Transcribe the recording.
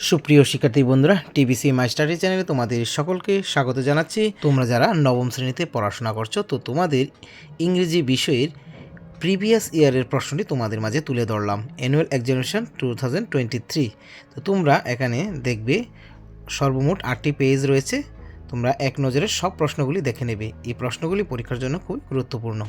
সুপ্রিয় শিক্ষার্থী বন্ধুরা, টিবিসি মাই স্টাডি চ্যানেলে তোমাদের সকলকে স্বাগত জানাচ্ছি। তোমরা যারা নবম শ্রেণীতে পড়াশোনা করছো, তো তোমাদের ইংরেজি বিষয়ের প্রিভিয়াস ইয়ারের প্রশ্নটি তোমাদের মাঝে তুলে ধরলাম। Annual examination 2023। তো তোমরা এখানে দেখবে সর্বমোট 8টি পেজ রয়েছে। তোমরা এক নজরে সব প্রশ্নগুলি দেখে নেবে। এই প্রশ্নগুলি পরীক্ষার জন্য খুব গুরুত্বপূর্ণ।